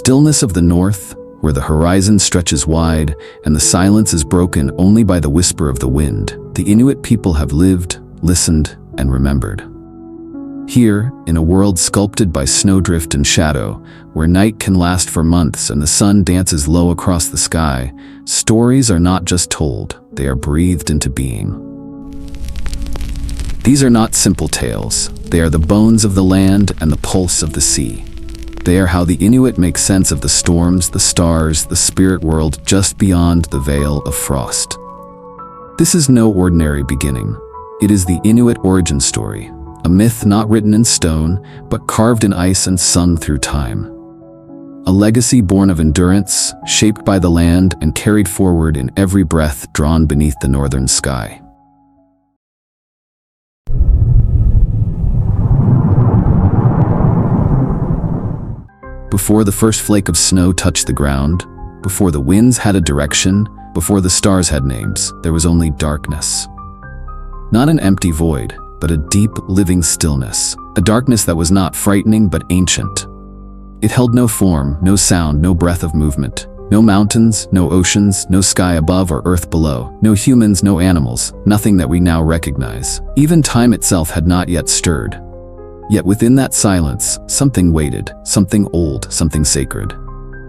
stillness of the north, where the horizon stretches wide and the silence is broken only by the whisper of the wind, the Inuit people have lived, listened, and remembered. Here, in a world sculpted by snowdrift and shadow, where night can last for months and the sun dances low across the sky, stories are not just told, they are breathed into being. These are not simple tales. They are the bones of the land and the pulse of the sea. They are how the Inuit make sense of the storms, the stars, the spirit world just beyond the veil of frost. This is no ordinary beginning. It is the Inuit origin story, a myth not written in stone, but carved in ice and sung through time. A legacy born of endurance, shaped by the land and carried forward in every breath drawn beneath the northern sky. Before the first flake of snow touched the ground, before the winds had a direction, before the stars had names, there was only darkness. Not an empty void, but a deep, living stillness, a darkness that was not frightening but ancient. It held no form, no sound, no breath of movement, no mountains, no oceans, no sky above or earth below, no humans, no animals, nothing that we now recognize. Even time itself had not yet stirred. Yet within that silence, something waited, something old, something sacred.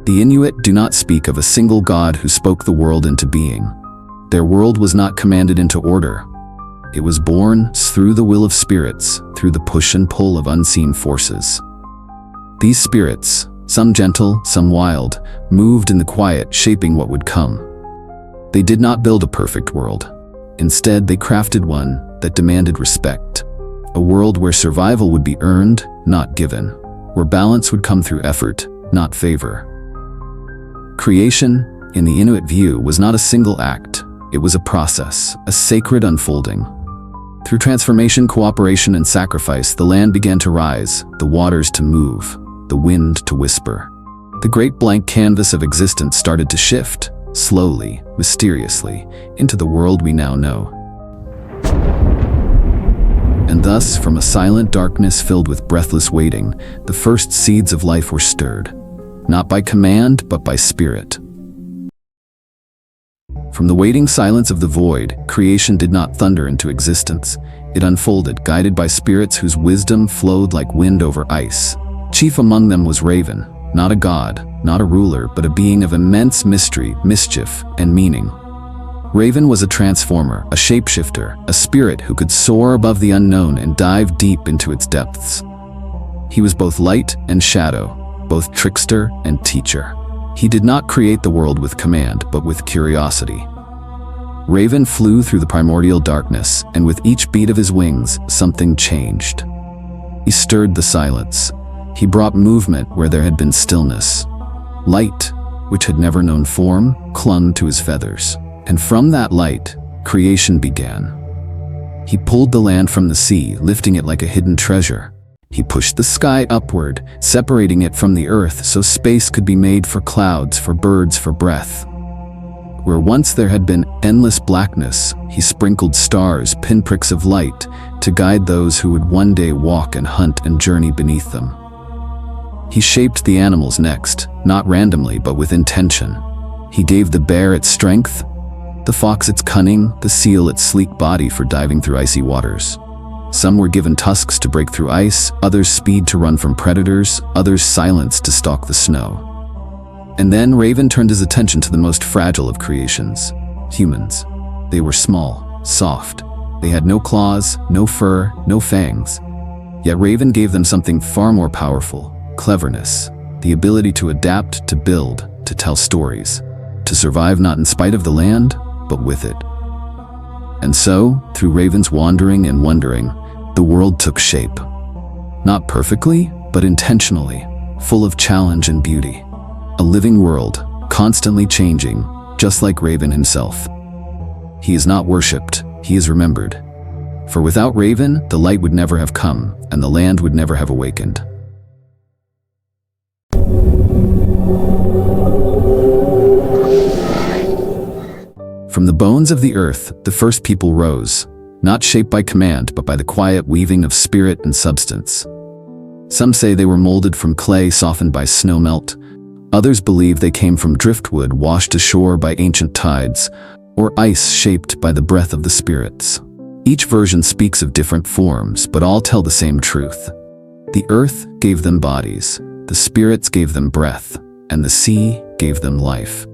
The Inuit do not speak of a single god who spoke the world into being. Their world was not commanded into order. It was born through the will of spirits, through the push and pull of unseen forces. These spirits, some gentle, some wild, moved in the quiet, shaping what would come. They did not build a perfect world. Instead, they crafted one that demanded respect. A world where survival would be earned, not given. Where balance would come through effort, not favor. Creation, in the Inuit view, was not a single act. It was a process, a sacred unfolding. Through transformation, cooperation, and sacrifice, the land began to rise, the waters to move, the wind to whisper. The great blank canvas of existence started to shift, slowly, mysteriously, into the world we now know. And thus, from a silent darkness filled with breathless waiting, the first seeds of life were stirred, not by command, but by spirit. From the waiting silence of the void, creation did not thunder into existence. It unfolded, guided by spirits whose wisdom flowed like wind over ice. Chief among them was Raven, not a god, not a ruler, but a being of immense mystery, mischief, and meaning. Raven was a transformer, a shapeshifter, a spirit who could soar above the unknown and dive deep into its depths. He was both light and shadow, both trickster and teacher. He did not create the world with command, but with curiosity. Raven flew through the primordial darkness, and with each beat of his wings, something changed. He stirred the silence. He brought movement where there had been stillness. Light, which had never known form, clung to his feathers. And from that light, creation began. He pulled the land from the sea, lifting it like a hidden treasure. He pushed the sky upward, separating it from the earth so space could be made for clouds, for birds, for breath. Where once there had been endless blackness, he sprinkled stars, pinpricks of light, to guide those who would one day walk and hunt and journey beneath them. He shaped the animals next, not randomly, but with intention. He gave the bear its strength, the fox its cunning, the seal its sleek body for diving through icy waters. Some were given tusks to break through ice, others speed to run from predators, others silence to stalk the snow. And then Raven turned his attention to the most fragile of creations, humans. They were small, soft. They had no claws, no fur, no fangs. Yet Raven gave them something far more powerful, cleverness, the ability to adapt, to build, to tell stories, to survive not in spite of the land, but with it. And so, through Raven's wandering and wondering, the world took shape. Not perfectly, but intentionally, full of challenge and beauty. A living world, constantly changing, just like Raven himself. He is not worshipped, he is remembered. For without Raven, the light would never have come, and the land would never have awakened. From the bones of the earth, the first people rose, not shaped by command, but by the quiet weaving of spirit and substance. Some say they were molded from clay softened by snow melt. Others believe they came from driftwood washed ashore by ancient tides, or ice shaped by the breath of the spirits. Each version speaks of different forms, but all tell the same truth. The earth gave them bodies, the spirits gave them breath, and the sea gave them life.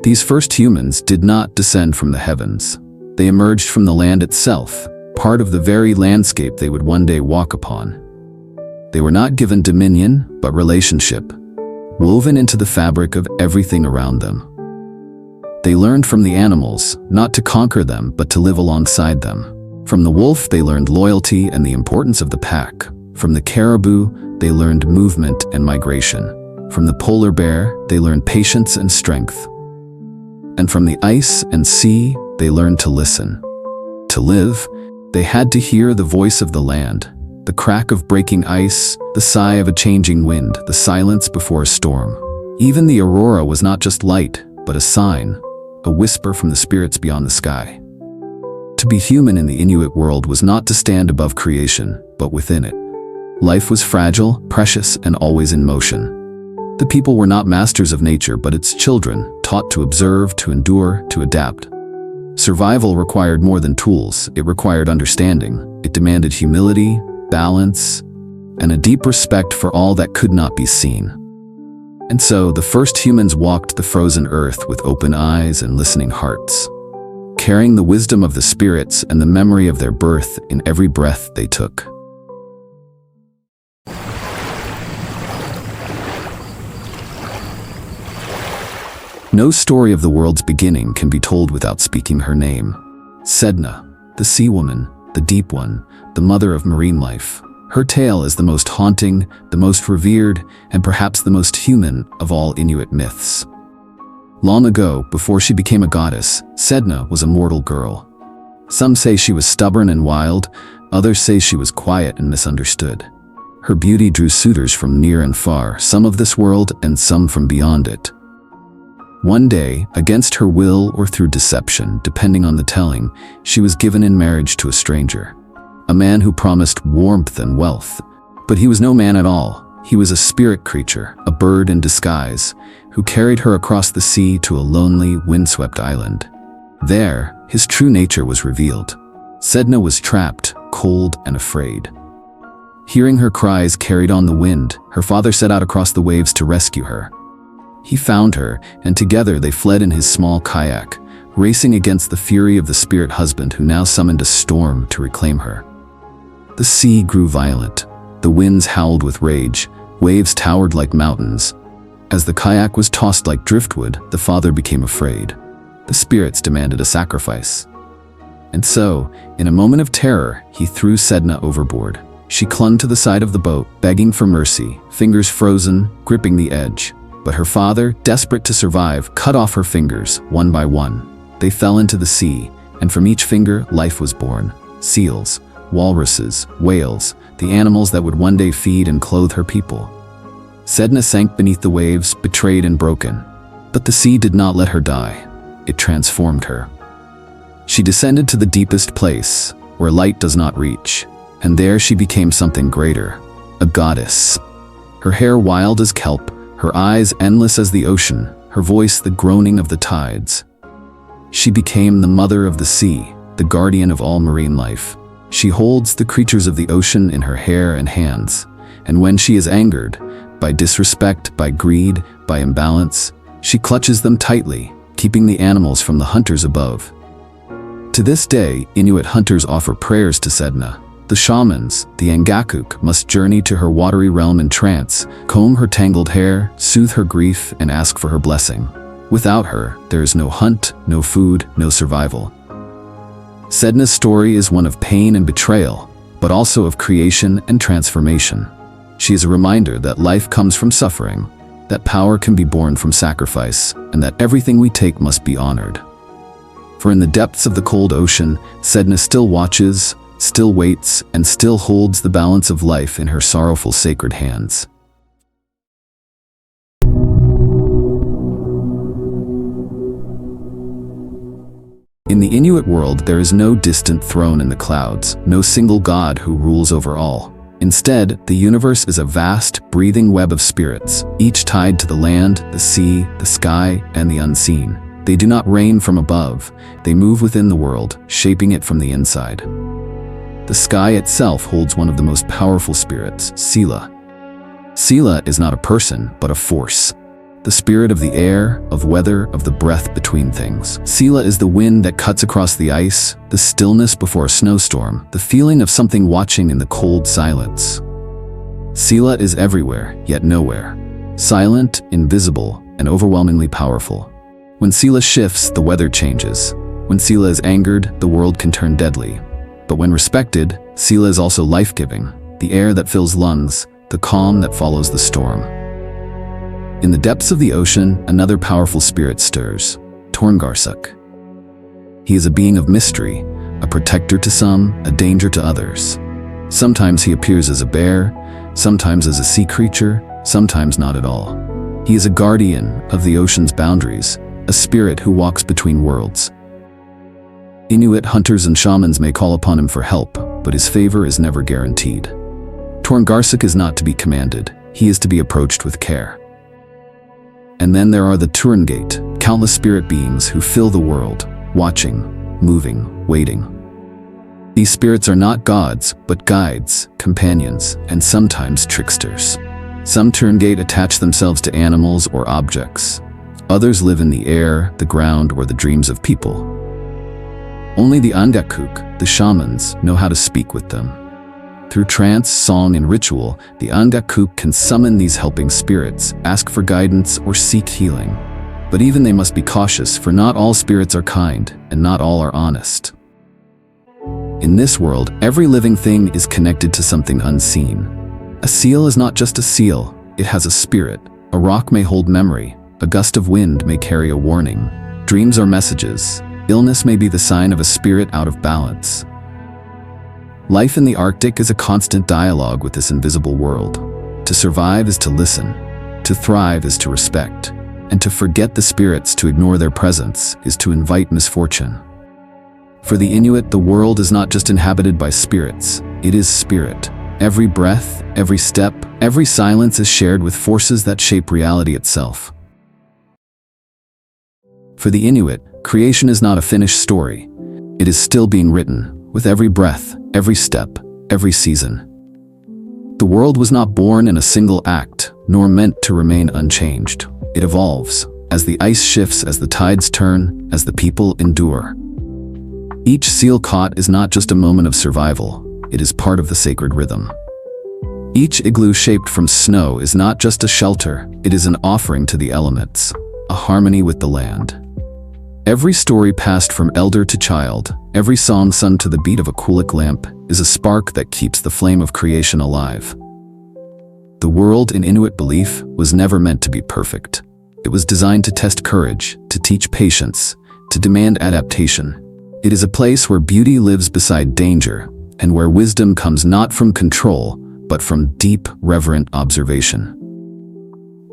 These first humans did not descend from the heavens. They emerged from the land itself, part of the very landscape they would one day walk upon. They were not given dominion, but relationship, woven into the fabric of everything around them. They learned from the animals, not to conquer them, but to live alongside them. From the wolf, they learned loyalty and the importance of the pack. From the caribou, they learned movement and migration. From the polar bear, they learned patience and strength. And from the ice and sea, they learned to listen. To live, they had to hear the voice of the land, the crack of breaking ice, the sigh of a changing wind, the silence before a storm. Even the aurora was not just light, but a sign, a whisper from the spirits beyond the sky. To be human in the Inuit world was not to stand above creation, but within it. Life was fragile, precious, and always in motion. The people were not masters of nature, but its children, taught to observe, to endure, to adapt. Survival required more than tools. It required understanding. It demanded humility, balance, and a deep respect for all that could not be seen. And so the first humans walked the frozen earth with open eyes and listening hearts, carrying the wisdom of the spirits and the memory of their birth in every breath they took. No story of the world's beginning can be told without speaking her name. Sedna, the sea woman, the deep one, the mother of marine life. Her tale is the most haunting, the most revered, and perhaps the most human of all Inuit myths. Long ago, before she became a goddess, Sedna was a mortal girl. Some say she was stubborn and wild, others say she was quiet and misunderstood. Her beauty drew suitors from near and far, some of this world and some from beyond it. One day, against her will or through deception, depending on the telling, she was given in marriage to a stranger. A man who promised warmth and wealth. But he was no man at all. He was a spirit creature, a bird in disguise, who carried her across the sea to a lonely, windswept island. There, his true nature was revealed. Sedna was trapped, cold and afraid. Hearing her cries carried on the wind, her father set out across the waves to rescue her. He found her, and together they fled in his small kayak, racing against the fury of the spirit husband who now summoned a storm to reclaim her. The sea grew violent. The winds howled with rage. Waves towered like mountains. As the kayak was tossed like driftwood, the father became afraid. The spirits demanded a sacrifice. And so, in a moment of terror, he threw Sedna overboard. She clung to the side of the boat, begging for mercy, fingers frozen, gripping the edge. But her father, desperate to survive, cut off her fingers, one by one. They fell into the sea, and from each finger, life was born. Seals, walruses, whales, the animals that would one day feed and clothe her people. Sedna sank beneath the waves, betrayed and broken. But the sea did not let her die. It transformed her. She descended to the deepest place, where light does not reach, and there she became something greater, a goddess. Her hair wild as kelp, her eyes endless as the ocean, her voice the groaning of the tides. She became the mother of the sea, the guardian of all marine life. She holds the creatures of the ocean in her hair and hands, and when she is angered, by disrespect, by greed, by imbalance, she clutches them tightly, keeping the animals from the hunters above. To this day, Inuit hunters offer prayers to Sedna. The shamans, the Angakuk, must journey to her watery realm in trance, comb her tangled hair, soothe her grief, and ask for her blessing. Without her, there is no hunt, no food, no survival. Sedna's story is one of pain and betrayal, but also of creation and transformation. She is a reminder that life comes from suffering, that power can be born from sacrifice, and that everything we take must be honored. For in the depths of the cold ocean, Sedna still watches, still waits, and still holds the balance of life in her sorrowful sacred hands. In the Inuit world, there is no distant throne in the clouds, no single god who rules over all. Instead, the universe is a vast, breathing web of spirits, each tied to the land, the sea, the sky, and the unseen. They do not reign from above, they move within the world, shaping it from the inside. The sky itself holds one of the most powerful spirits, Sila. Sila is not a person, but a force. The spirit of the air, of weather, of the breath between things. Sila is the wind that cuts across the ice, the stillness before a snowstorm, the feeling of something watching in the cold silence. Sila is everywhere, yet nowhere. Silent, invisible, and overwhelmingly powerful. When Sila shifts, the weather changes. When Sila is angered, the world can turn deadly. But when respected, Sila is also life-giving, the air that fills lungs, the calm that follows the storm. In the depths of the ocean, another powerful spirit stirs, Torngarsuk. He is a being of mystery, a protector to some, a danger to others. Sometimes he appears as a bear, sometimes as a sea creature, sometimes not at all. He is a guardian of the ocean's boundaries, a spirit who walks between worlds. Inuit hunters and shamans may call upon him for help, but his favor is never guaranteed. Torngarsuk is not to be commanded, he is to be approached with care. And then there are the tuurngait, countless spirit beings who fill the world, watching, moving, waiting. These spirits are not gods, but guides, companions, and sometimes tricksters. Some tuurngait attach themselves to animals or objects. Others live in the air, the ground, or the dreams of people. Only the Angakuk, the shamans, know how to speak with them. Through trance, song, and ritual, the Angakuk can summon these helping spirits, ask for guidance, or seek healing. But even they must be cautious, for not all spirits are kind, and not all are honest. In this world, every living thing is connected to something unseen. A seal is not just a seal, it has a spirit. A rock may hold memory, a gust of wind may carry a warning. Dreams are messages. Illness may be the sign of a spirit out of balance. Life in the Arctic is a constant dialogue with this invisible world. To survive is to listen. To thrive is to respect. And to forget the spirits, to ignore their presence, is to invite misfortune. For the Inuit, the world is not just inhabited by spirits, it is spirit. Every breath, every step, every silence is shared with forces that shape reality itself. For the Inuit, creation is not a finished story. It is still being written, with every breath, every step, every season. The world was not born in a single act, nor meant to remain unchanged. It evolves, as the ice shifts, as the tides turn, as the people endure. Each seal caught is not just a moment of survival, it is part of the sacred rhythm. Each igloo shaped from snow is not just a shelter, it is an offering to the elements, a harmony with the land. Every story passed from elder to child, every song sung to the beat of a kulik lamp, is a spark that keeps the flame of creation alive. The world, in Inuit belief, was never meant to be perfect. It was designed to test courage, to teach patience, to demand adaptation. It is a place where beauty lives beside danger, and where wisdom comes not from control, but from deep, reverent observation.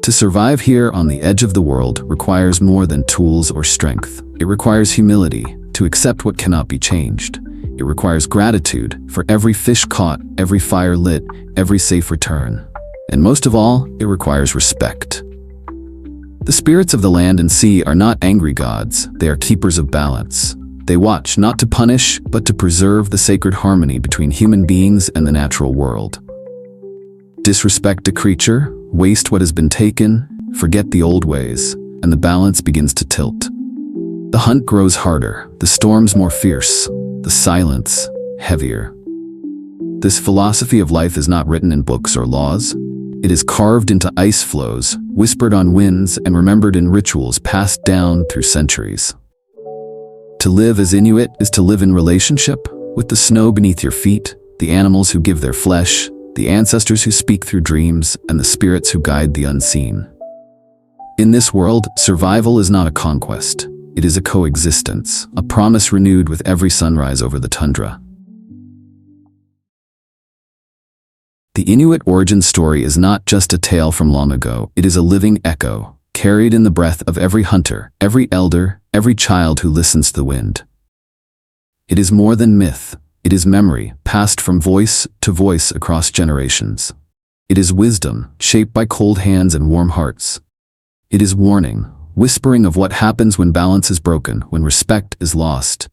To survive here on the edge of the world requires more than tools or strength. It requires humility, to accept what cannot be changed. It requires gratitude for every fish caught, every fire lit, every safe return. And most of all, it requires respect. The spirits of the land and sea are not angry gods, they are keepers of balance. They watch not to punish, but to preserve the sacred harmony between human beings and the natural world. Disrespect a creature, waste what has been taken, forget the old ways, and the balance begins to tilt. The hunt grows harder, the storms more fierce, the silence heavier. This philosophy of life is not written in books or laws. It is carved into ice flows, whispered on winds, and remembered in rituals passed down through centuries. To live as Inuit is to live in relationship with the snow beneath your feet, the animals who give their flesh, the ancestors who speak through dreams, and the spirits who guide the unseen. In this world, survival is not a conquest. It is a coexistence, a promise renewed with every sunrise over the tundra. The Inuit origin story is not just a tale from long ago, it is a living echo, carried in the breath of every hunter, every elder, every child who listens to the wind. It is more than myth, It is memory, passed from voice to voice across generations. It is wisdom, shaped by cold hands and warm hearts. It is warning, whispering of what happens when balance is broken, when respect is lost.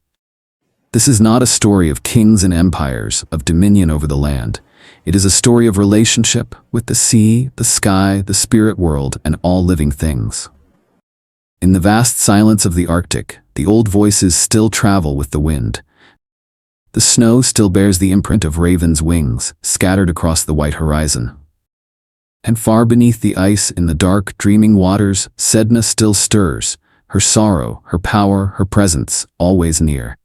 This is not a story of kings and empires, of dominion over the land. It is a story of relationship with the sea, the sky, the spirit world, and all living things. In the vast silence of the Arctic, the old voices still travel with the wind. The snow still bears the imprint of ravens' wings, scattered across the white horizon. And far beneath the ice, in the dark, dreaming waters, Sedna still stirs, her sorrow, her power, her presence, always near.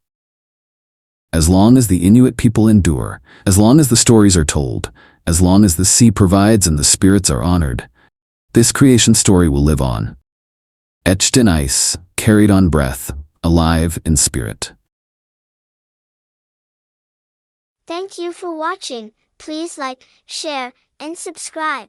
As long as the Inuit people endure, as long as the stories are told, as long as the sea provides and the spirits are honored, this creation story will live on. Etched in ice, carried on breath, alive in spirit. Thank you for watching. Please like, share, and subscribe.